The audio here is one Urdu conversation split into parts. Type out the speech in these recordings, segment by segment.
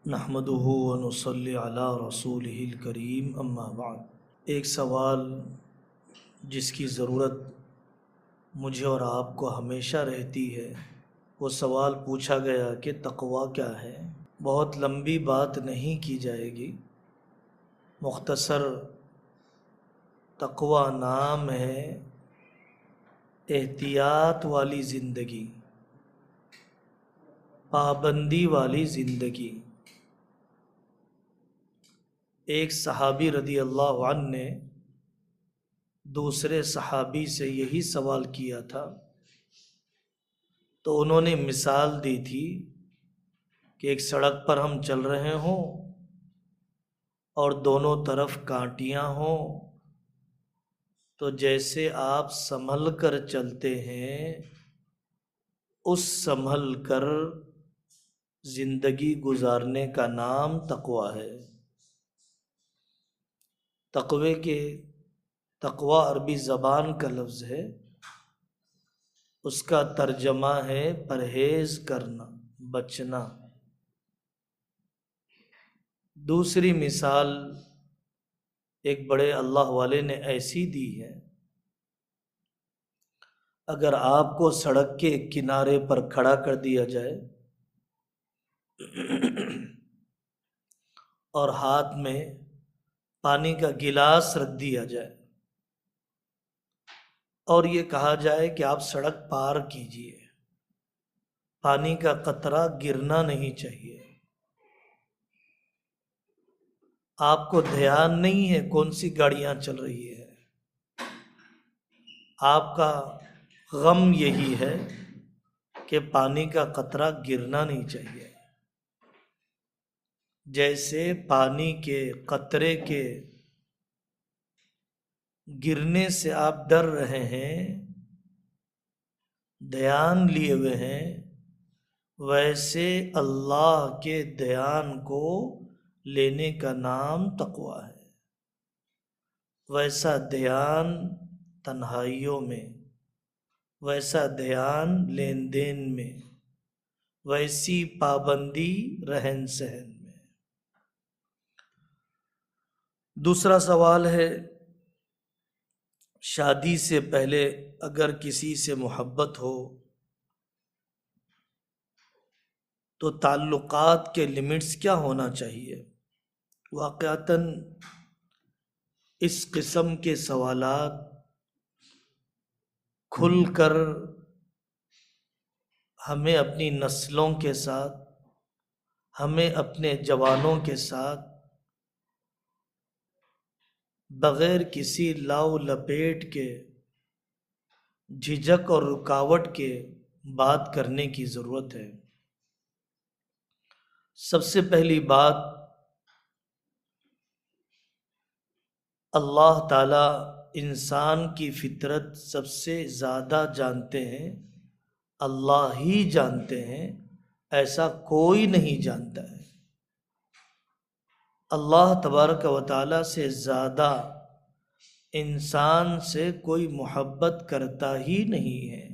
نحمدہ ونصلی علی رسولہ الکریم اما بعد۔ ایک سوال جس کی ضرورت مجھے اور آپ کو ہمیشہ رہتی ہے، وہ سوال پوچھا گیا کہ تقویٰ کیا ہے؟ بہت لمبی بات نہیں کی جائے گی، مختصر تقویٰ نام ہے احتیاط والی زندگی، پابندی والی زندگی۔ ایک صحابی رضی اللہ عنہ نے دوسرے صحابی سے یہی سوال کیا تھا، تو انہوں نے مثال دی تھی کہ ایک سڑک پر ہم چل رہے ہوں اور دونوں طرف کانٹیاں ہوں، تو جیسے آپ سنبھل کر چلتے ہیں اس سنبھل کر زندگی گزارنے کا نام تقویٰ ہے۔ تقویٰ عربی زبان کا لفظ ہے، اس کا ترجمہ ہے پرہیز کرنا، بچنا۔ دوسری مثال ایک بڑے اللہ والے نے ایسی دی ہے، اگر آپ کو سڑک کے کنارے پر کھڑا کر دیا جائے اور ہاتھ میں پانی کا گلاس رکھ دیا جائے اور یہ کہا جائے کہ آپ سڑک پار کیجئے، پانی کا قطرہ گرنا نہیں چاہیے، آپ کو دھیان نہیں ہے کون سی گاڑیاں چل رہی ہے، آپ کا غم یہی ہے کہ پانی کا قطرہ گرنا نہیں چاہیے، جیسے پانی کے قطرے کے گرنے سے آپ ڈر رہے ہیں، دھیان لیے ہوئے ہیں، ویسے اللہ کے دھیان کو لینے کا نام تقویٰ ہے۔ ویسا دھیان تنہائیوں میں، ویسا دھیان لین دین میں، ویسی پابندی رہن سہن میں۔ دوسرا سوال ہے، شادی سے پہلے اگر کسی سے محبت ہو تو تعلقات کے لمٹس کیا ہونا چاہیے؟ واقعتاً اس قسم کے سوالات کھل کر ہمیں اپنی نسلوں کے ساتھ، ہمیں اپنے جوانوں کے ساتھ بغیر کسی لاؤ لپیٹ کے، جھجک اور رکاوٹ کے بات کرنے کی ضرورت ہے۔ سب سے پہلی بات، اللہ تعالیٰ انسان کی فطرت سب سے زیادہ جانتے ہیں، اللہ ہی جانتے ہیں، ایسا کوئی نہیں جانتا ہے۔ اللہ تبارک و تعالیٰ سے زیادہ انسان سے کوئی محبت کرتا ہی نہیں ہے۔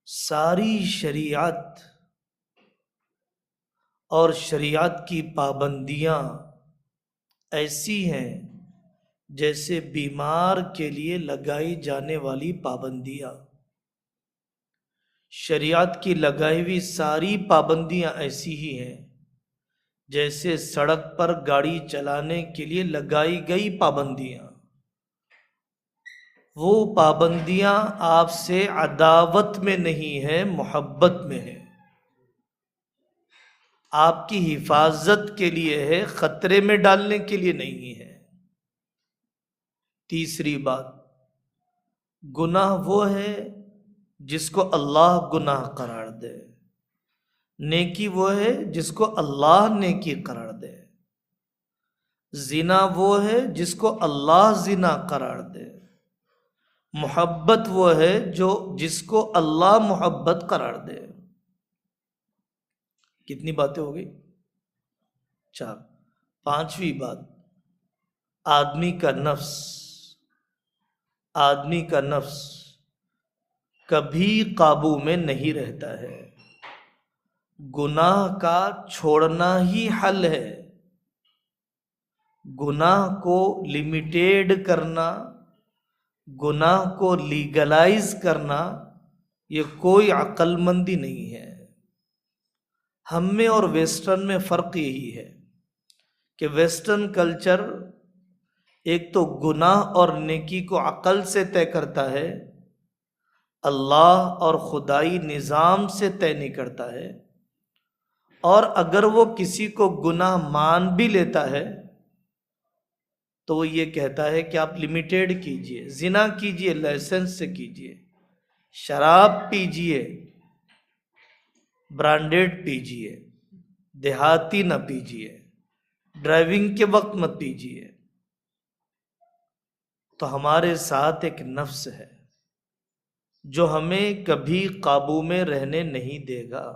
ساری شریعت اور شریعت کی پابندیاں ایسی ہیں جیسے بیمار کے لیے لگائی جانے والی پابندیاں۔ شریعت کی لگائی ہوئی ساری پابندیاں ایسی ہی ہیں جیسے سڑک پر گاڑی چلانے کے لیے لگائی گئی پابندیاں۔ وہ پابندیاں آپ سے عداوت میں نہیں ہیں، محبت میں ہے، آپ کی حفاظت کے لیے ہے، خطرے میں ڈالنے کے لیے نہیں ہے۔ تیسری بات، گناہ وہ ہے جس کو اللہ گناہ قرار دے، نیکی وہ ہے جس کو اللہ نیکی قرار دے، زنا وہ ہے جس کو اللہ زنا قرار دے، محبت وہ ہے جس کو اللہ محبت قرار دے۔ کتنی باتیں ہو گئی؟ 4۔ پانچویں بات، آدمی کا نفس کبھی قابو میں نہیں رہتا ہے، گناہ کا چھوڑنا ہی حل ہے۔ گناہ کو لمیٹیڈ کرنا، گناہ کو لیگلائز کرنا، یہ کوئی عقل مندی نہیں ہے۔ ہم میں اور ویسٹرن میں فرق یہی ہے کہ ویسٹرن کلچر ایک تو گناہ اور نیکی کو عقل سے طے کرتا ہے، اللہ اور خدائی نظام سے طے نہیں کرتا ہے، اور اگر وہ کسی کو گناہ مان بھی لیتا ہے تو وہ یہ کہتا ہے کہ آپ لمیٹیڈ کیجئے، زنا کیجئے لائسنس سے کیجئے، شراب پیجئے برانڈیڈ پیجئے، دیہاتی نہ پیجئے، ڈرائیونگ کے وقت مت پیجئے۔ تو ہمارے ساتھ ایک نفس ہے جو ہمیں کبھی قابو میں رہنے نہیں دے گا۔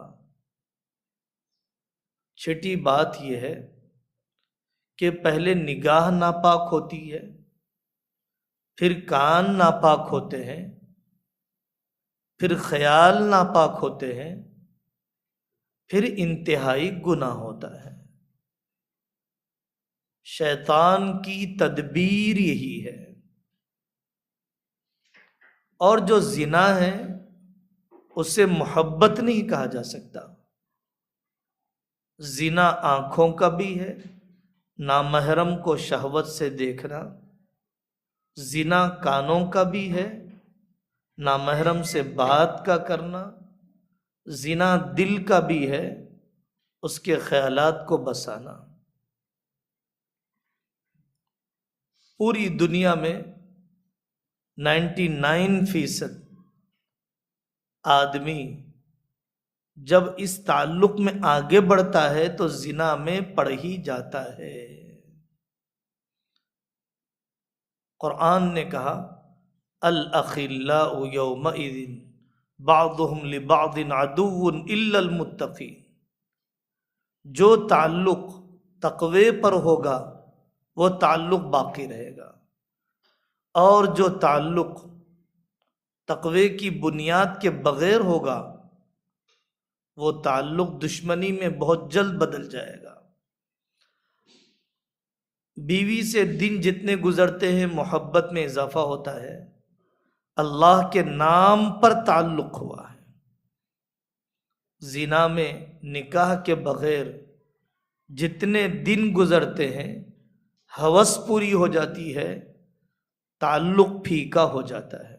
چھٹی بات یہ ہے کہ پہلے نگاہ ناپاک ہوتی ہے، پھر کان ناپاک ہوتے ہیں، پھر خیال ناپاک ہوتے ہیں، پھر انتہائی گناہ ہوتا ہے۔ شیطان کی تدبیر یہی ہے۔ اور جو زنا ہے اسے محبت نہیں کہا جا سکتا۔ زنا آنکھوں کا بھی ہے، نامحرم کو شہوت سے دیکھنا، زنا کانوں کا بھی ہے، نامحرم سے بات کا کرنا، زنا دل کا بھی ہے، اس کے خیالات کو بسانا۔ پوری دنیا میں 99% آدمی جب اس تعلق میں آگے بڑھتا ہے تو زنا میں پڑ ہی جاتا ہے۔ قرآن نے کہا الاخلاء یومئذ بعضهم لبعض عدو الا المتقین، جو تعلق تقوی پر ہوگا وہ تعلق باقی رہے گا، اور جو تعلق تقوی کی بنیاد کے بغیر ہوگا وہ تعلق دشمنی میں بہت جلد بدل جائے گا۔ بیوی سے دن جتنے گزرتے ہیں محبت میں اضافہ ہوتا ہے، اللہ کے نام پر تعلق ہوا ہے۔ زنا میں نکاح کے بغیر جتنے دن گزرتے ہیں ہوس پوری ہو جاتی ہے، تعلق پھیکا ہو جاتا ہے،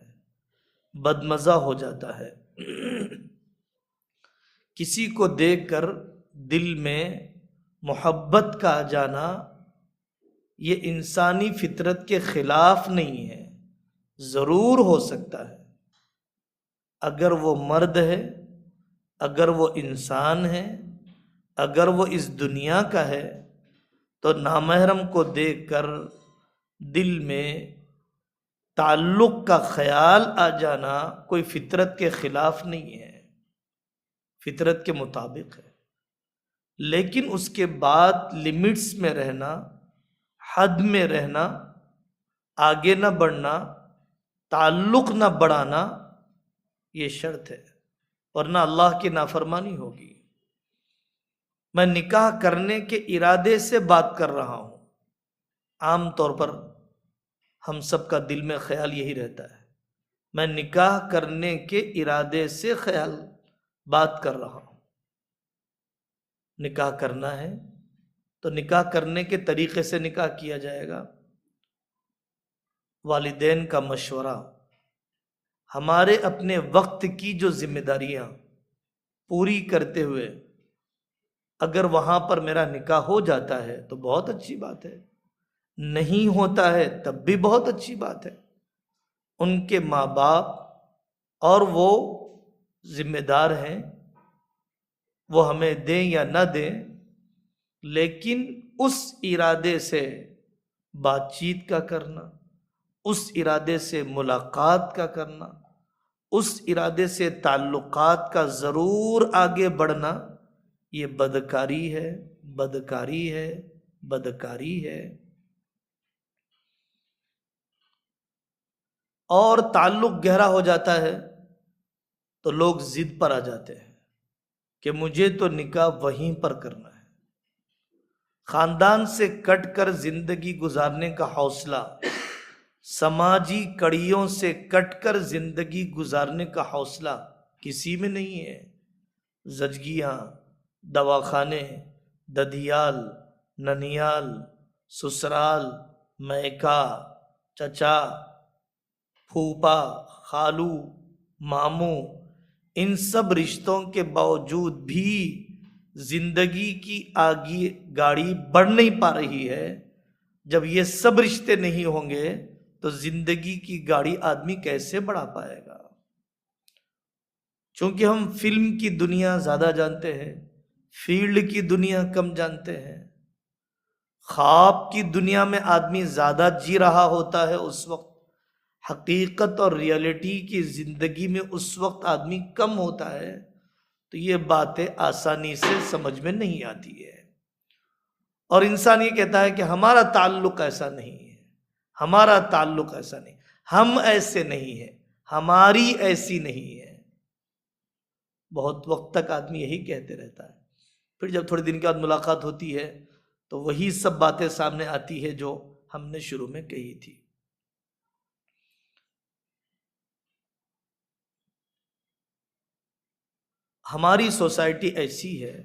بدمزہ ہو جاتا ہے۔ کسی کو دیکھ کر دل میں محبت کا آ جانا یہ انسانی فطرت کے خلاف نہیں ہے، ضرور ہو سکتا ہے اگر وہ مرد ہے، اگر وہ انسان ہے، اگر وہ اس دنیا کا ہے، تو نامحرم کو دیکھ کر دل میں تعلق کا خیال آ جانا کوئی فطرت کے خلاف نہیں ہے، فطرت کے مطابق ہے۔ لیکن اس کے بعد لمٹس میں رہنا، حد میں رہنا، آگے نہ بڑھنا، تعلق نہ بڑھانا، یہ شرط ہے، ورنہ اللہ کی نافرمانی ہوگی۔ میں نکاح کرنے کے ارادے سے بات کر رہا ہوں، عام طور پر ہم سب کا دل میں خیال یہی رہتا ہے، میں نکاح کرنے کے ارادے سے بات کر رہا ہوں۔ نکاح کرنا ہے تو نکاح کرنے کے طریقے سے نکاح کیا جائے گا، والدین کا مشورہ، ہمارے اپنے وقت کی جو ذمہ داریاں پوری کرتے ہوئے اگر وہاں پر میرا نکاح ہو جاتا ہے تو بہت اچھی بات ہے، نہیں ہوتا ہے تب بھی بہت اچھی بات ہے۔ ان کے ماں باپ اور وہ ذمہ دار ہیں، وہ ہمیں دیں یا نہ دیں، لیکن اس ارادے سے بات چیت کا کرنا، اس ارادے سے ملاقات کا کرنا، اس ارادے سے تعلقات کا ضرور آگے بڑھنا، یہ بدکاری ہے، بدکاری ہے، بدکاری ہے۔ اور تعلق گہرا ہو جاتا ہے تو لوگ ضد پر آ جاتے ہیں کہ مجھے تو نکاح وہیں پر کرنا ہے، خاندان سے کٹ کر زندگی گزارنے کا حوصلہ، سماجی کڑیوں سے کٹ کر زندگی گزارنے کا حوصلہ کسی میں نہیں ہے۔ زچگیاں، دواخانے، ددیال، ننیال، سسرال، میکا، چچا، پھوپا، خالو، ماموں، ان سب رشتوں کے باوجود بھی زندگی کی آگے گاڑی بڑھ نہیں پا رہی ہے۔ جب یہ سب رشتے نہیں ہوں گے تو زندگی کی گاڑی آدمی کیسے بڑھا پائے گا؟ چونکہ ہم فلم کی دنیا زیادہ جانتے ہیں، فیلڈ کی دنیا کم جانتے ہیں۔ خواب کی دنیا میں آدمی زیادہ جی رہا ہوتا ہے اس وقت، حقیقت اور ریئلٹی کی زندگی میں اس وقت آدمی کم ہوتا ہے، تو یہ باتیں آسانی سے سمجھ میں نہیں آتی ہے۔ اور انسان یہ کہتا ہے کہ ہمارا تعلق ایسا نہیں ہے، ہمارا تعلق ایسا نہیں، ہم ایسے نہیں ہیں، ہماری ایسی نہیں ہے۔ بہت وقت تک آدمی یہی کہتے رہتا ہے، پھر جب تھوڑے دن کے بعد ملاقات ہوتی ہے تو وہی سب باتیں سامنے آتی ہے جو ہم نے شروع میں کہی تھی۔ ہماری سوسائٹی ایسی ہے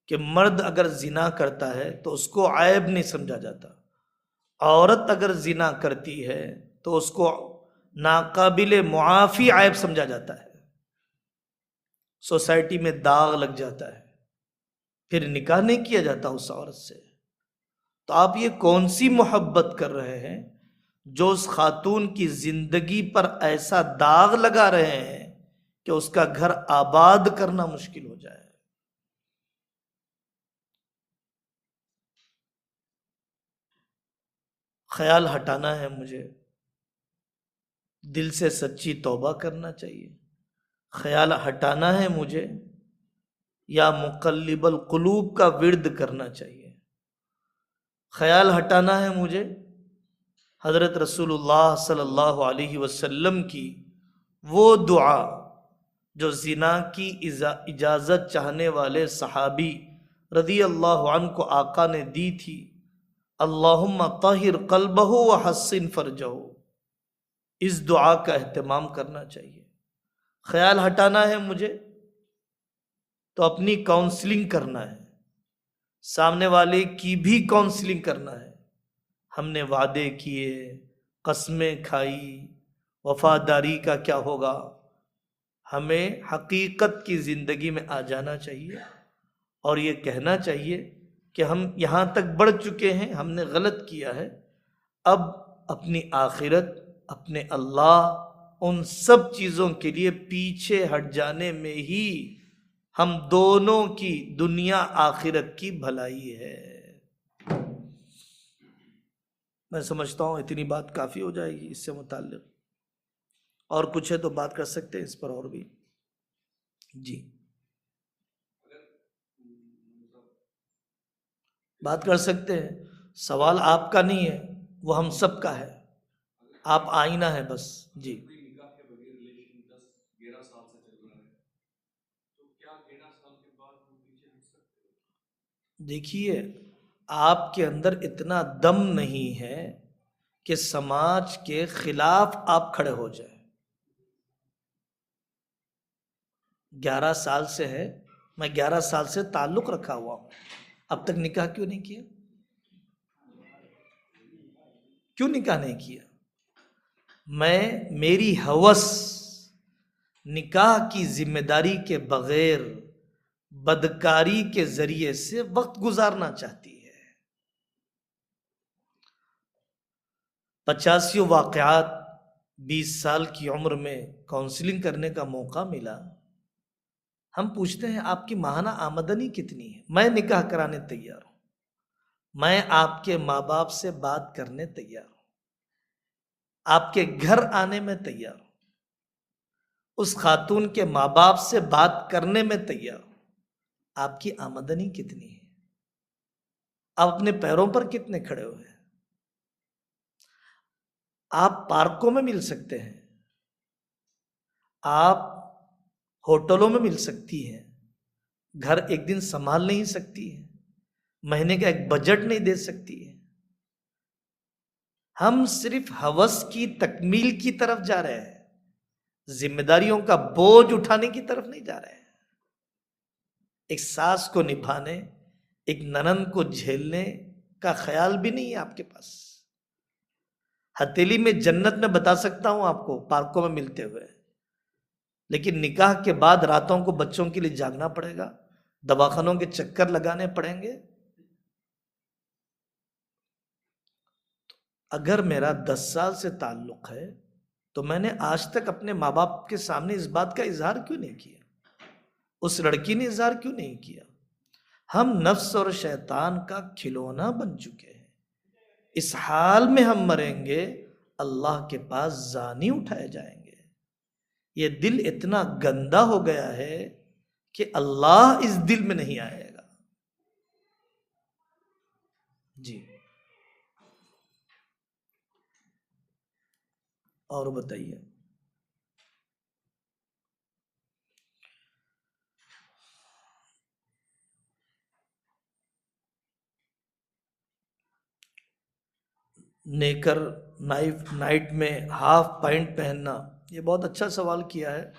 کہ مرد اگر زنا کرتا ہے تو اس کو عیب نہیں سمجھا جاتا، عورت اگر زنا کرتی ہے تو اس کو ناقابل معافی عیب سمجھا جاتا ہے، سوسائٹی میں داغ لگ جاتا ہے، پھر نکاح نہیں کیا جاتا اس عورت سے۔ تو آپ یہ کون سی محبت کر رہے ہیں جو اس خاتون کی زندگی پر ایسا داغ لگا رہے ہیں کہ اس کا گھر آباد کرنا مشکل ہو جائے؟ خیال ہٹانا ہے مجھے، دل سے سچی توبہ کرنا چاہیے۔ خیال ہٹانا ہے مجھے یا مقلب القلوب کا ورد کرنا چاہیے؟ خیال ہٹانا ہے مجھے حضرت رسول اللہ صلی اللہ علیہ وسلم کی وہ دعا جو زنا کی اجازت چاہنے والے صحابی رضی اللہ عنہ کو آقا نے دی تھی، اللہم طہر قلبہ وحسن فرجہ، اس دعا کا اہتمام کرنا چاہیے۔ خیال ہٹانا ہے مجھے تو اپنی کاؤنسلنگ کرنا ہے، سامنے والے کی بھی کاؤنسلنگ کرنا ہے۔ ہم نے وعدے کیے، قسمیں کھائی، وفاداری کا کیا ہوگا؟ ہمیں حقیقت کی زندگی میں آ جانا چاہیے اور یہ کہنا چاہیے کہ ہم یہاں تک بڑھ چکے ہیں، ہم نے غلط کیا ہے، اب اپنی آخرت، اپنے اللہ، ان سب چیزوں کے لیے پیچھے ہٹ جانے میں ہی ہم دونوں کی دنیا آخرت کی بھلائی ہے۔ میں سمجھتا ہوں اتنی بات کافی ہو جائے گی اس سے متعلق، اور کچھ ہے تو بات کر سکتے ہیں اس پر اور بھی۔ جی بات کر سکتے ہیں، سوال آپ کا نہیں ہے، وہ ہم سب کا ہے، آپ آئینہ ہے بس۔ جی دیکھیے، آپ کے اندر اتنا دم نہیں ہے کہ سماج کے خلاف آپ کھڑے ہو جائیں۔ 11 سال سے ہے، میں 11 سال سے تعلق رکھا ہوا ہوں، اب تک نکاح کیوں نہیں کیا؟ کیوں نکاح نہیں کیا؟ میری ہوس نکاح کی ذمہ داری کے بغیر بدکاری کے ذریعے سے وقت گزارنا چاہتی ہے۔ 85 واقعات 20 سال کی عمر میں کاؤنسلنگ کرنے کا موقع ملا۔ ہم پوچھتے ہیں آپ کی ماہانہ آمدنی کتنی ہے؟ میں نکاح کرانے تیار ہوں، میں آپ کے ماں باپ سے بات کرنے تیار ہوں، آپ کے گھر آنے میں تیار ہوں، اس خاتون کے ماں باپ سے بات کرنے میں تیار ہوں۔ آپ کی آمدنی کتنی ہے؟ آپ اپنے پیروں پر کتنے کھڑے ہوئے ہیں؟ آپ پارکوں میں مل سکتے ہیں، آپ ہوٹلوں میں مل سکتی ہیں، گھر ایک دن سنبھال نہیں سکتی ہے، مہینے کا ایک بجٹ نہیں دے سکتی ہے. ہم صرف ہوس کی تکمیل کی طرف جا رہے ہیں، ذمہ داریوں کا بوجھ اٹھانے کی طرف نہیں جا رہے ہیں. ایک ساس کو نبھانے، ایک ننند کو جھیلنے کا خیال بھی نہیں ہے آپ کے پاس. ہتھیلی میں جنت میں بتا سکتا ہوں آپ کو پارکوں میں ملتے ہوئے، لیکن نکاح کے بعد راتوں کو بچوں کے لیے جاگنا پڑے گا، دواخانوں کے چکر لگانے پڑیں گے. اگر میرا 10 سال سے تعلق ہے تو میں نے آج تک اپنے ماں باپ کے سامنے اس بات کا اظہار کیوں نہیں کیا؟ اس لڑکی نے اظہار کیوں نہیں کیا؟ ہم نفس اور شیطان کا کھلونا بن چکے ہیں. اس حال میں ہم مریں گے، اللہ کے پاس زانی اٹھائے جائیں گے. یہ دل اتنا گندا ہو گیا ہے کہ اللہ اس دل میں نہیں آئے گا. جی اور بتائیے. نیکر نائٹ میں ہاف پینٹ پہننا، یہ بہت اچھا سوال کیا ہے،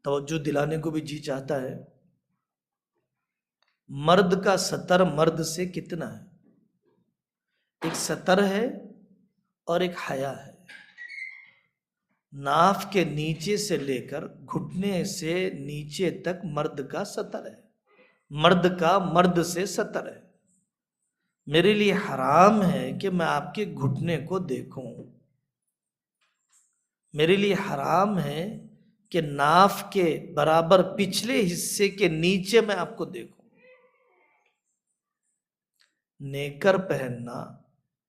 توجہ دلانے کو بھی جی چاہتا ہے. مرد کا ستر مرد سے کتنا ہے؟ ایک ستر ہے اور ایک حیا ہے. ناف کے نیچے سے لے کر گھٹنے سے نیچے تک مرد کا ستر ہے، مرد کا مرد سے ستر ہے. میرے لیے حرام ہے کہ میں آپ کے گھٹنے کو دیکھوں. میرے لیے حرام ہے کہ ناف کے برابر پچھلے حصے کے نیچے میں آپ کو دیکھوں. نیکر پہننا،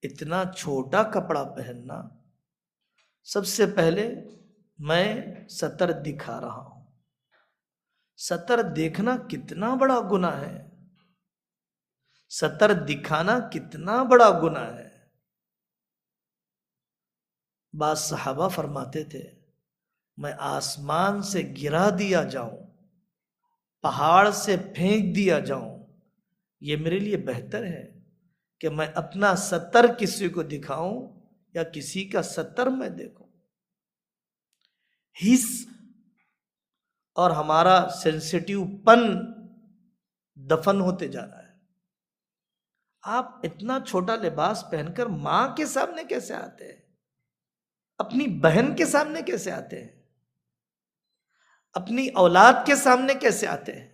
اتنا چھوٹا کپڑا پہننا، سب سے پہلے میں ستر دکھا رہا ہوں. ستر دیکھنا کتنا بڑا گناہ ہے، ستر دکھانا کتنا بڑا گناہ ہے. بعض صحابہ فرماتے تھے میں آسمان سے گرا دیا جاؤں، پہاڑ سے پھینک دیا جاؤں، یہ میرے لیے بہتر ہے کہ میں اپنا ستر کسی کو دکھاؤں یا کسی کا ستر میں دیکھوں. حس اور ہمارا سینسیٹیو پن دفن ہوتے جا رہا ہے. آپ اتنا چھوٹا لباس پہن کر ماں کے سامنے کیسے آتے ہیں؟ اپنی بہن کے سامنے کیسے آتے ہیں؟ اپنی اولاد کے سامنے کیسے آتے ہیں؟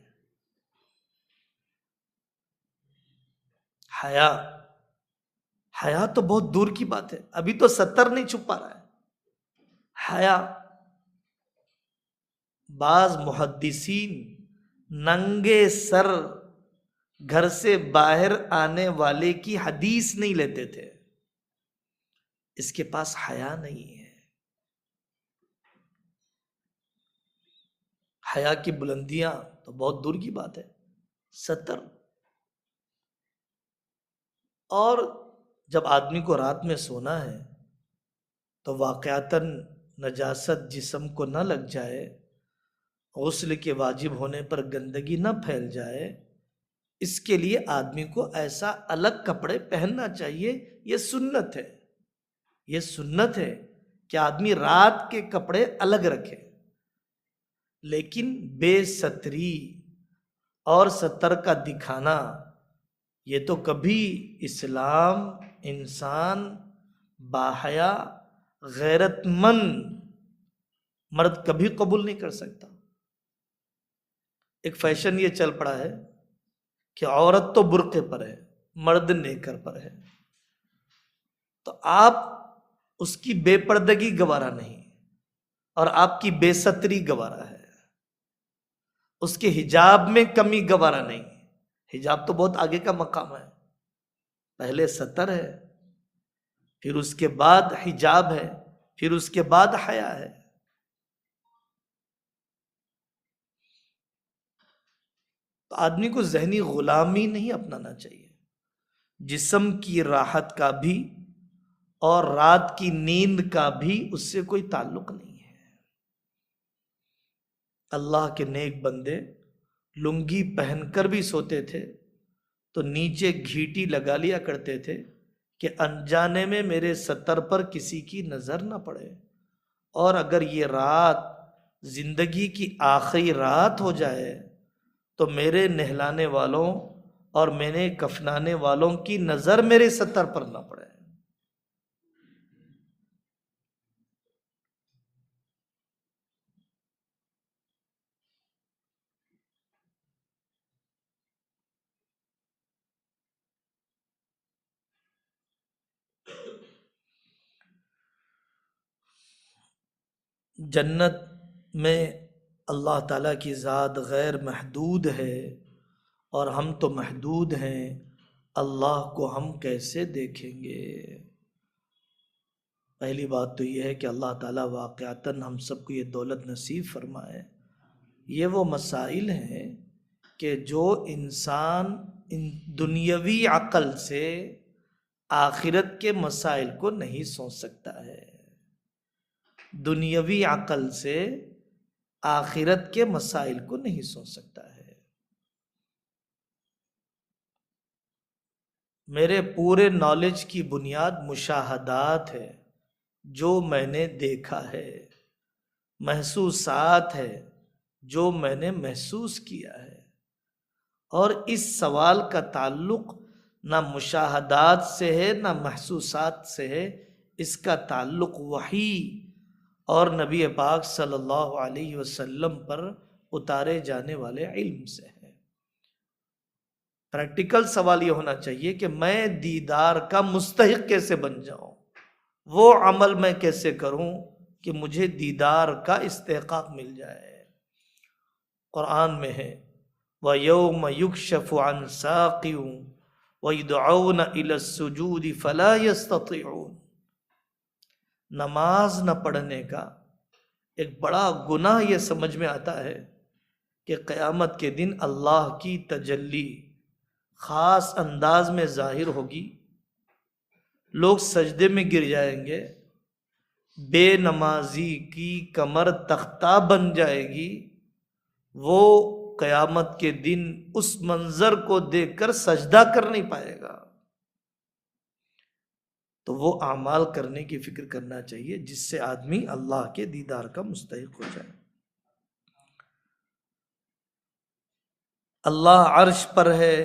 حیا تو بہت دور کی بات ہے، ابھی تو ستر نہیں چھپا رہا ہے. حیا، بعض محدثین ننگے سر گھر سے باہر آنے والے کی حدیث نہیں لیتے تھے. اس کے پاس حیا نہیں ہے. حیا کی بلندیاں تو بہت دور کی بات ہے. ستر. اور جب آدمی کو رات میں سونا ہے تو واقعتاً نجاست جسم کو نہ لگ جائے، غسل کے واجب ہونے پر گندگی نہ پھیل جائے، اس کے لیے آدمی کو ایسا الگ کپڑے پہننا چاہیے. یہ سنت ہے، یہ سنت ہے کہ آدمی رات کے کپڑے الگ رکھے. لیکن بے ستری اور ستر کا دکھانا، یہ تو کبھی اسلام انسان باحیا غیرت مند مرد کبھی قبول نہیں کر سکتا. ایک فیشن یہ چل پڑا ہے کہ عورت تو برقعے پر ہے، مرد نیکر پر ہے، تو آپ اس کی بے پردگی گوارا نہیں اور آپ کی بے ستری گوارا ہے. اس کے حجاب میں کمی گوارا نہیں. حجاب تو بہت آگے کا مقام ہے، پہلے ستر ہے، پھر اس کے بعد حجاب ہے، پھر اس کے بعد حیا ہے. تو آدمی کو ذہنی غلامی نہیں اپنانا چاہیے. جسم کی راحت کا بھی اور رات کی نیند کا بھی اس سے کوئی تعلق نہیں ہے. اللہ کے نیک بندے لنگی پہن کر بھی سوتے تھے تو نیچے گھیٹی لگا لیا کرتے تھے کہ انجانے میں میرے ستر پر کسی کی نظر نہ پڑے، اور اگر یہ رات زندگی کی آخری رات ہو جائے تو میرے نہلانے والوں اور میرے کفنانے والوں کی نظر میرے ستر پر نہ پڑے۔ جنت میں اللہ تعالیٰ کی ذات غیر محدود ہے اور ہم تو محدود ہیں، اللہ کو ہم کیسے دیکھیں گے؟ پہلی بات تو یہ ہے کہ اللہ تعالیٰ واقعتاً ہم سب کو یہ دولت نصیب فرمائے۔ یہ وہ مسائل ہیں کہ جو انسان ان دنیاوی عقل سے آخرت کے مسائل کو نہیں سوچ سکتا ہے، دنیاوی عقل سے آخرت کے مسائل کو نہیں سوچ سکتا ہے۔ میرے پورے نالج کی بنیاد مشاہدات ہے، جو میں نے دیکھا ہے، محسوسات ہے، جو میں نے محسوس کیا ہے، اور اس سوال کا تعلق نہ مشاہدات سے ہے نہ محسوسات سے ہے، اس کا تعلق وحی اور نبی پاک صلی اللہ علیہ وسلم پر اتارے جانے والے علم سے ہے۔ پریکٹیکل سوال یہ ہونا چاہیے کہ میں دیدار کا مستحق کیسے بن جاؤں، وہ عمل میں کیسے کروں کہ مجھے دیدار کا استحقاق مل جائے۔ قرآن میں ہے وَيَوْمَ يُكْشَفُ عَنْ سَاقٍ وَيُدْعَوْنَ إِلَى السُّجُودِ فَلَا يَسْتَطِيعُونَ۔ نماز نہ پڑھنے کا ایک بڑا گناہ یہ سمجھ میں آتا ہے کہ قیامت کے دن اللہ کی تجلی خاص انداز میں ظاہر ہوگی، لوگ سجدے میں گر جائیں گے، بے نمازی کی کمر تختہ بن جائے گی، وہ قیامت کے دن اس منظر کو دیکھ کر سجدہ کر نہیں پائے گا۔ تو وہ اعمال کرنے کی فکر کرنا چاہیے جس سے آدمی اللہ کے دیدار کا مستحق ہو جائے۔ اللہ عرش پر ہے،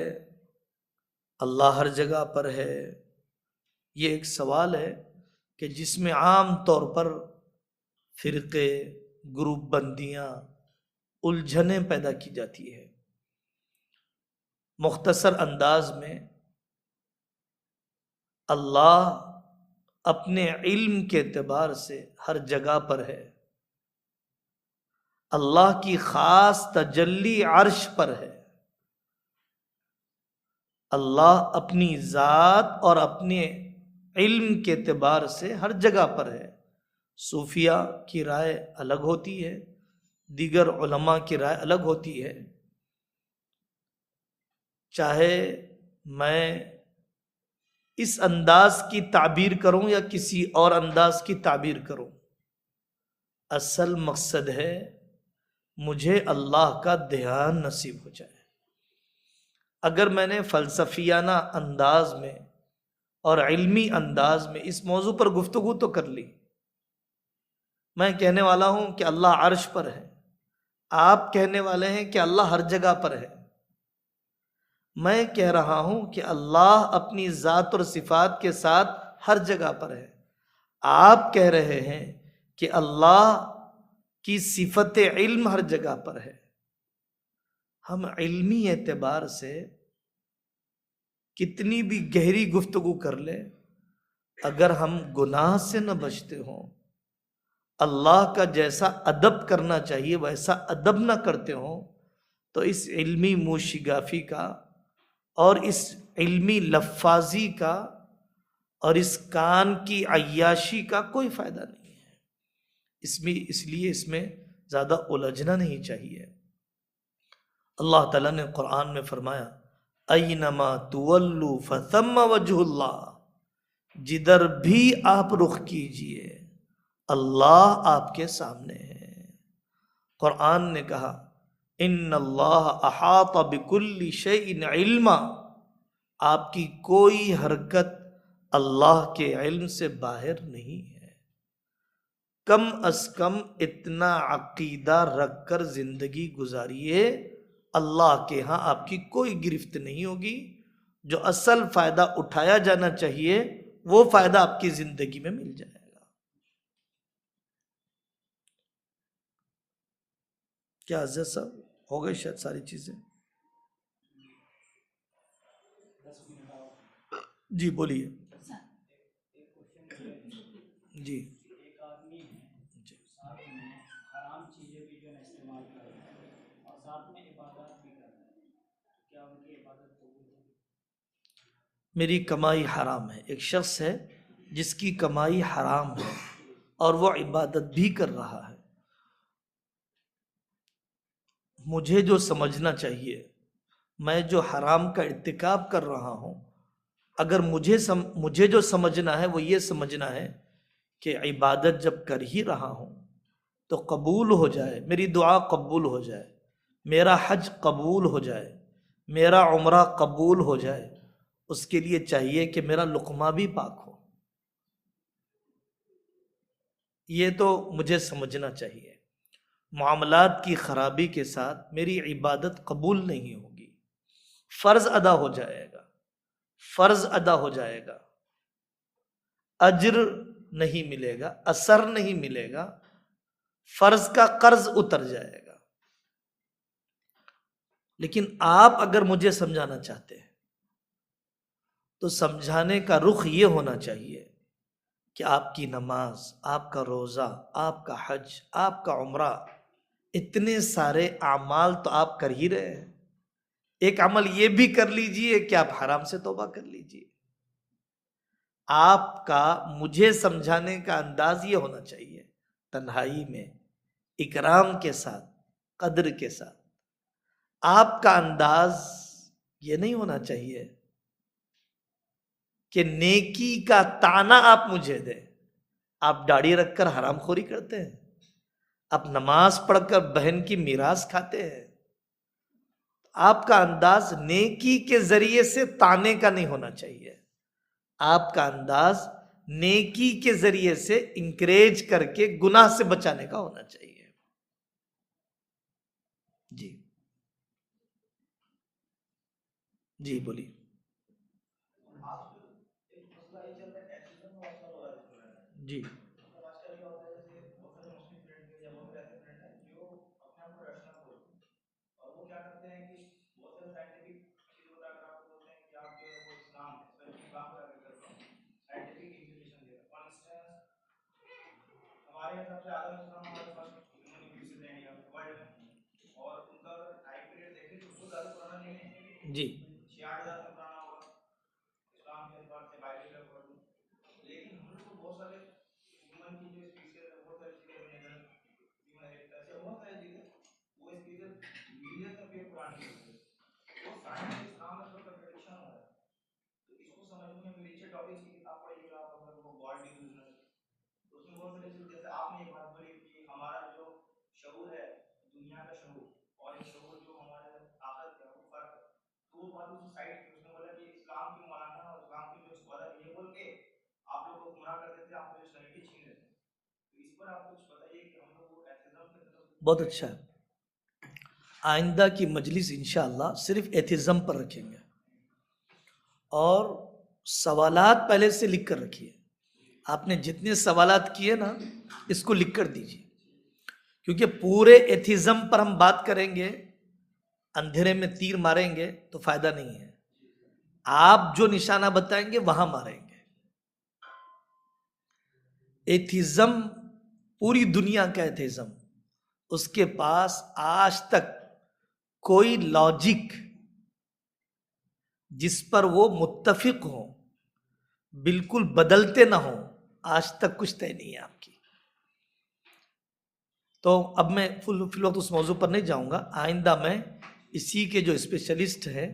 اللہ ہر جگہ پر ہے، یہ ایک سوال ہے کہ جس میں عام طور پر فرقے، گروپ بندیاں، الجھنیں پیدا کی جاتی ہے۔ مختصر انداز میں اللہ اپنے علم کے اعتبار سے ہر جگہ پر ہے، اللہ کی خاص تجلی عرش پر ہے، اللہ اپنی ذات اور اپنے علم کے اعتبار سے ہر جگہ پر ہے۔ صوفیہ کی رائے الگ ہوتی ہے، دیگر علماء کی رائے الگ ہوتی ہے۔ چاہے میں اس انداز کی تعبیر کروں یا کسی اور انداز کی تعبیر کروں، اصل مقصد ہے مجھے اللہ کا دھیان نصیب ہو جائے۔ اگر میں نے فلسفیانہ انداز میں اور علمی انداز میں اس موضوع پر گفتگو تو کر لی، میں کہنے والا ہوں کہ اللہ عرش پر ہے، آپ کہنے والے ہیں کہ اللہ ہر جگہ پر ہے، میں کہہ رہا ہوں کہ اللہ اپنی ذات اور صفات کے ساتھ ہر جگہ پر ہے، آپ کہہ رہے ہیں کہ اللہ کی صفت علم ہر جگہ پر ہے۔ ہم علمی اعتبار سے کتنی بھی گہری گفتگو کر لیں، اگر ہم گناہ سے نہ بچتے ہوں، اللہ کا جیسا ادب کرنا چاہیے ویسا ادب نہ کرتے ہوں، تو اس علمی موشگافی کا اور اس علمی لفاظی کا اور اس کان کی عیاشی کا کوئی فائدہ نہیں ہے۔ اس لیے اس میں زیادہ الجھنا نہیں چاہیے۔ اللہ تعالیٰ نے قرآن میں فرمایا اینما تولوا فثم وجہ اللہ، جدھر بھی آپ رخ کیجئے اللہ آپ کے سامنے ہے۔ قرآن نے کہا ان اللہ احاط بکل شیء علما، آپ کی کوئی حرکت اللہ کے علم سے باہر نہیں ہے۔ کم از کم اتنا عقیدہ رکھ کر زندگی گزاریے، اللہ کے ہاں آپ کی کوئی گرفت نہیں ہوگی۔ جو اصل فائدہ اٹھایا جانا چاہیے وہ فائدہ آپ کی زندگی میں مل جائے گا۔ کیا عزت صاحب ہو گئے شاید ساری چیزیں؟ جی بولیے۔ جی ایک آدمی ہے ساتھ میں حرام چیزیں بھی جو ہے استعمال کر رہا ہے اور ساتھ میں عبادات بھی کر رہا ہے، تو کیا ان کی عبادت قبول ہوگی؟ میری کمائی حرام ہے، ایک شخص ہے جس کی کمائی حرام ہے اور وہ عبادت بھی کر رہا ہے، مجھے جو سمجھنا چاہیے، میں جو حرام کا ارتکاب کر رہا ہوں، اگر مجھے جو سمجھنا ہے وہ یہ سمجھنا ہے کہ عبادت جب کر ہی رہا ہوں تو قبول ہو جائے، میری دعا قبول ہو جائے، میرا حج قبول ہو جائے، میرا عمرہ قبول ہو جائے، اس کے لیے چاہیے کہ میرا لقمہ بھی پاک ہو۔ یہ تو مجھے سمجھنا چاہیے۔ معاملات کی خرابی کے ساتھ میری عبادت قبول نہیں ہوگی، فرض ادا ہو جائے گا، فرض ادا ہو جائے گا، اجر نہیں ملے گا، اثر نہیں ملے گا، فرض کا قرض اتر جائے گا۔ لیکن آپ اگر مجھے سمجھانا چاہتے ہیں تو سمجھانے کا رخ یہ ہونا چاہیے کہ آپ کی نماز، آپ کا روزہ، آپ کا حج، آپ کا عمرہ، اتنے سارے اعمال تو آپ کر ہی رہے ہیں، ایک عمل یہ بھی کر لیجئے کہ آپ حرام سے توبہ کر لیجئے۔ آپ کا مجھے سمجھانے کا انداز یہ ہونا چاہیے، تنہائی میں اکرام کے ساتھ، قدر کے ساتھ۔ آپ کا انداز یہ نہیں ہونا چاہیے کہ نیکی کا تانا آپ مجھے دیں۔ آپ داڑھی رکھ کر حرام خوری کرتے ہیں، آپ نماز پڑھ کر بہن کی میراث کھاتے ہیں، آپ کا انداز نیکی کے ذریعے سے تانے کا نہیں ہونا چاہیے، آپ کا انداز نیکی کے ذریعے سے انکریج کر کے گناہ سے بچانے کا ہونا چاہیے۔ جی جی بولیے۔ جی اور وہ کیا کرتے ہیں کہ بہت سارے سائنٹیفک چیز بتا کر آپ کو بولتے ہیں کہ آپ جو ہے وہ اسلام ہے، اس پر کام کر کے کرتے ہیں، سائنٹیفک انفارمیشن دے رہے ہیں۔ فار انسٹنس ہمارے حساب سے آدم علیہ السلام ہمارے فرسٹ ہیومن بیئنگز تھے انڈیا ورلڈ میں، اور ان کا اگر ٹائم پیریڈ دیکھیں تو بہت زیادہ پرانا نہیں ہے، جی 66,000 سال پرانا ہوگا اسلام کے اعتبار سے، بائبل کے اعتبار سے۔ لیکن ہم لوگ کو بہت سارے ہیومن کی جو اسپیشیز ہے، بہت ساری چیزیں اویلیبل، ہیومن ایسے بہت ساری چیزیں وہ اسپیشیز ملین آف ایئر پرانی ہوتی ہے، وہ سائنس اور اسلام میں تھوڑا کنٹرڈکشن ہو رہا ہے۔ تو اس کو سمجھنے میں نیچے ٹاپکس کی کتاب پڑھیے گا آپ، اگر وہ گاڈ ڈیلوژنل، تو اس میں بہت ساری چیز، جیسے آپ نے یہ بات بولی کہ ہمارا جو شعور ہے، دنیا کا شعور اور ایک شعور جو ہمارے آخرت کا، وہ فرق ہے، تو وہ بات اس سائڈ کی، اس نے بولا کہ اسلام کے مولانا اور اسلام کے جو اسکالر یہ بول کے آپ لوگ کو گمراہ کر دیتے ہیں، آپ کو اسٹیبلٹی چھین لیتے ہیں۔ تو اس پر آپ کچھ بتائیے کہ ہم لوگ وہ ایتھیزم کی طرف۔ بہت اچھا ہے، آئندہ کی مجلس انشاءاللہ صرف ایتھزم پر رکھیں گے، اور سوالات پہلے سے لکھ کر رکھیے۔ آپ نے جتنے سوالات کیے نا اس کو لکھ کر دیجیے، کیونکہ پورے ایتھزم پر ہم بات کریں گے، اندھیرے میں تیر ماریں گے تو فائدہ نہیں ہے، آپ جو نشانہ بتائیں گے وہاں ماریں گے۔ ایتھزم پوری دنیا کا ایتھزم، اس کے پاس آج تک کوئی لاجک جس پر وہ متفق ہوں، بالکل بدلتے نہ ہوں، آج تک کچھ طے نہیں ہے آپ کی۔ تو اب میں فی الوقت اس موضوع پر نہیں جاؤں گا، آئندہ میں اسی کے جو اسپیشلسٹ ہیں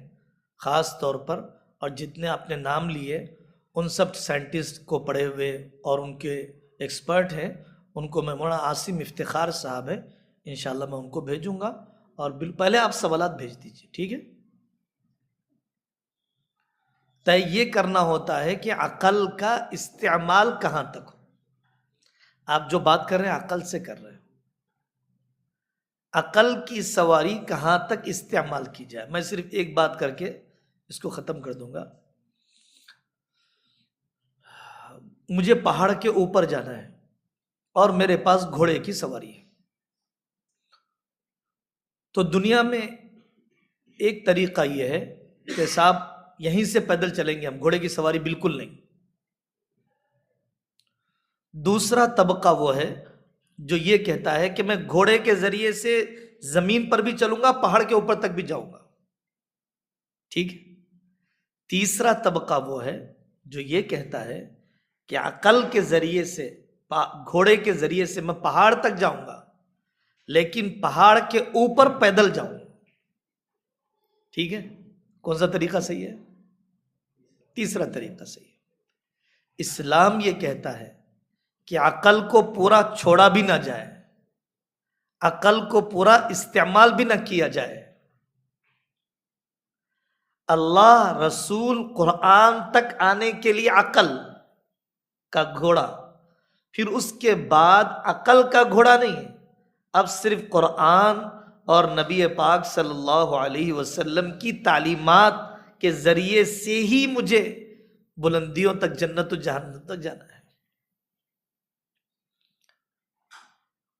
خاص طور پر، اور جتنے آپ نے نام لیے ان سب سائنٹسٹ کو پڑھے ہوئے اور ان کے ایکسپرٹ ہیں، ان کو میں مولانا عاصم افتخار صاحب ہے انشاءاللہ میں ان کو بھیجوں گا، اور پہلے آپ سوالات بھیج دیجیے، ٹھیک ہے؟ طے یہ کرنا ہوتا ہے کہ عقل کا استعمال کہاں تک ہو. آپ جو بات کر رہے ہیں عقل سے کر رہے ہیں، عقل کی سواری کہاں تک استعمال کی جائے. میں صرف ایک بات کر کے اس کو ختم کر دوں گا. مجھے پہاڑ کے اوپر جانا ہے اور میرے پاس گھوڑے کی سواری ہے. تو دنیا میں ایک طریقہ یہ ہے کہ صاحب یہیں سے پیدل چلیں گے ہم، گھوڑے کی سواری بالکل نہیں. دوسرا طبقہ وہ ہے جو یہ کہتا ہے کہ میں گھوڑے کے ذریعے سے زمین پر بھی چلوں گا، پہاڑ کے اوپر تک بھی جاؤں گا، ٹھیک ہے. تیسرا طبقہ وہ ہے جو یہ کہتا ہے کہ عقل کے ذریعے سے، گھوڑے کے ذریعے سے میں پہاڑ تک جاؤں گا لیکن پہاڑ کے اوپر پیدل جاؤں گا. ٹھیک ہے، کون سا طریقہ صحیح ہے؟ تیسرا طریقہ صحیح ہے. اسلام یہ کہتا ہے کہ عقل کو پورا چھوڑا بھی نہ جائے، عقل کو پورا استعمال بھی نہ کیا جائے. اللہ رسول قرآن تک آنے کے لیے عقل کا گھوڑا، پھر اس کے بعد عقل کا گھوڑا نہیں، اب صرف قرآن اور نبی پاک صلی اللہ علیہ وسلم کی تعلیمات کے ذریعے سے ہی مجھے بلندیوں تک، جنت و جہنم تک جانا ہے.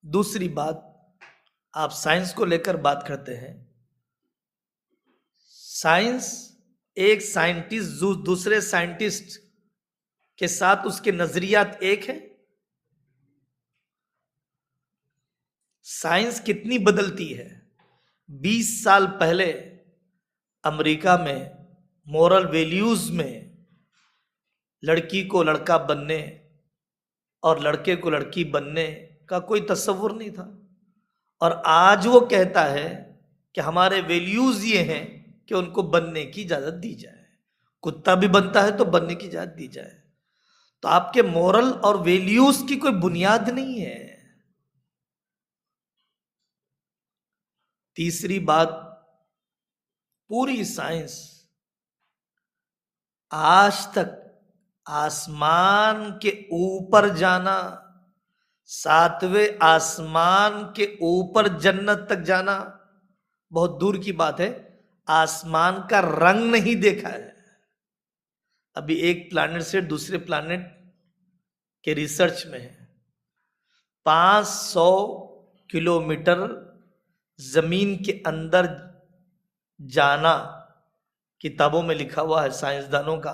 دوسری بات، آپ سائنس کو لے کر بات کرتے ہیں. سائنس، ایک سائنٹسٹ دوسرے سائنٹسٹ کے ساتھ اس کے نظریات ایک ہیں. سائنس کتنی بدلتی ہے. 20 سال پہلے امریکہ میں مورل ویلیوز میں لڑکی کو لڑکا بننے اور لڑکے کو لڑکی بننے کا کوئی تصور نہیں تھا، اور آج وہ کہتا ہے کہ ہمارے ویلیوز یہ ہیں کہ ان کو بننے کی اجازت دی جائے. کتا بھی بنتا ہے تو بننے کی اجازت دی جائے. تو آپ کے مورل اور ویلیوز کی کوئی بنیاد نہیں ہے. تیسری بات، پوری سائنس آج تک آسمان کے اوپر جانا، 7ویں آسمان کے اوپر جنت تک جانا بہت دور کی بات ہے. آسمان کا رنگ نہیں دیکھا ہے. ابھی ایک پلانٹ سے دوسرے پلانٹ کے ریسرچ میں ہے. 500 کلومیٹر زمین کے اندر جانا کتابوں میں لکھا ہوا ہے سائنسدانوں کا.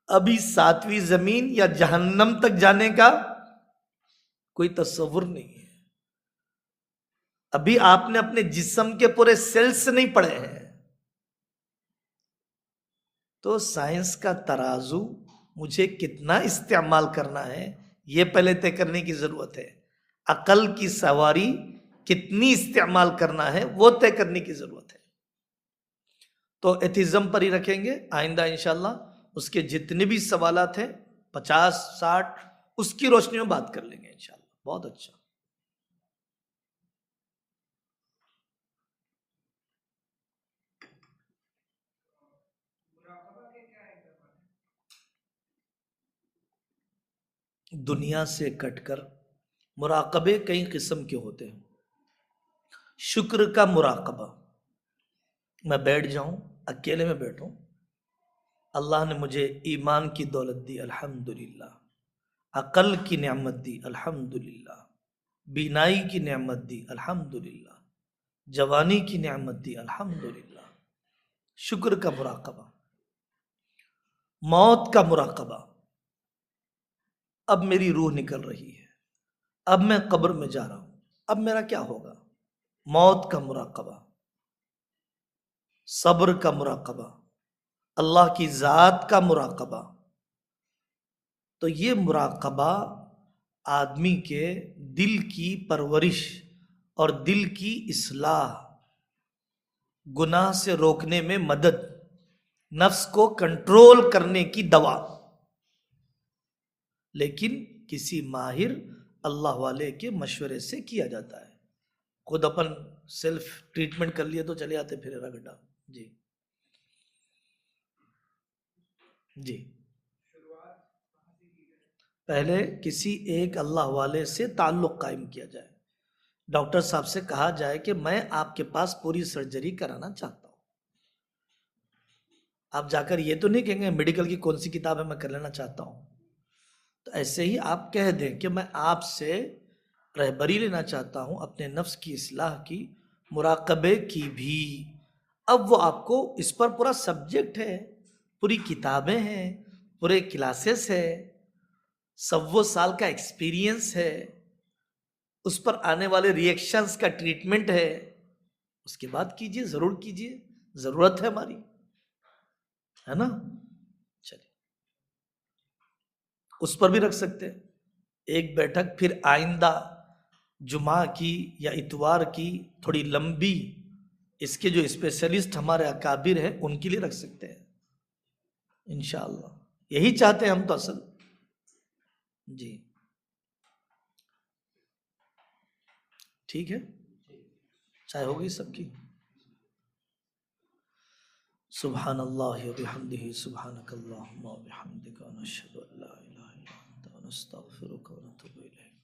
ابھی 7ویں زمین یا جہنم تک جانے کا کوئی تصور نہیں ہے. ابھی آپ نے اپنے جسم کے پورے سیلز نہیں پڑھے ہیں. تو سائنس کا ترازو مجھے کتنا استعمال کرنا ہے یہ پہلے طے کرنے کی ضرورت ہے. عقل کی سواری کتنی استعمال کرنا ہے وہ طے کرنے کی ضرورت ہے. تو ایتھیزم پر ہی رکھیں گے. آئندہ انشاءاللہ اس کے جتنے بھی سوالات ہیں 50-60 اس کی روشنی میں بات کر لیں گے انشاءاللہ. بہت اچھا. دنیا سے کٹ کر مراقبے کئی قسم کے ہوتے ہیں. شکر کا مراقبہ، میں بیٹھ جاؤں، اکیلے میں بیٹھوں، اللہ نے مجھے ایمان کی دولت دی الحمدللہ، عقل کی نعمت دی الحمدللہ، بینائی کی نعمت دی الحمدللہ، جوانی کی نعمت دی الحمدللہ. شکر کا مراقبہ. موت کا مراقبہ، اب میری روح نکل رہی ہے، اب میں قبر میں جا رہا ہوں، اب میرا کیا ہوگا. موت کا مراقبہ. صبر کا مراقبہ، اللہ کی ذات کا مراقبہ. تو یہ مراقبہ آدمی کے دل کی پرورش اور دل کی اصلاح، گناہ سے روکنے میں مدد، نفس کو کنٹرول کرنے کی دوا. لیکن کسی ماہر اللہ والے کے مشورے سے کیا جاتا ہے. خود اپن سیلف ٹریٹمنٹ کر لیے تو چلے آتے پھر رگڑا. جی جی پہلے کسی ایک اللہ والے سے تعلق قائم کیا جائے. ڈاکٹر صاحب سے کہا جائے کہ میں آپ کے پاس پوری سرجری کرانا چاہتا ہوں. آپ جا کر یہ تو نہیں کہیں گے میڈیکل کی کون سی کتاب ہے میں کر لینا چاہتا ہوں. تو ایسے ہی آپ کہہ دیں کہ میں آپ سے رہبری لینا چاہتا ہوں اپنے نفس کی اصلاح کی، مراقبے کی بھی. اب وہ آپ کو اس پر پورا سبجیکٹ ہے، پوری کتابیں ہیں، پورے کلاسز ہے، 100 سال کا ایکسپیرینس ہے، اس پر آنے والے ریئیکشنز کا ٹریٹمنٹ ہے. اس کے بعد کیجئے، ضرور کیجئے، ضرورت ہے ہماری، ہے نا. چلیے اس پر بھی رکھ سکتے ہیں ایک بیٹھک. پھر آئندہ جمعہ کی یا اتوار کی تھوڑی لمبی، اس کے جو اسپیشلسٹ ہمارے اکابر ہیں ان کے لیے رکھ سکتے ہیں انشاءاللہ. یہی چاہتے ہیں ہم تو اصل. جی ٹھیک ہے، چائے ہو گئی سب کی. سبحان اللہ و بحمدہ، سبحانک اللہم و بحمدک، نشہد ان لا الہ الا انت، نستغفرک و نتوب الیک.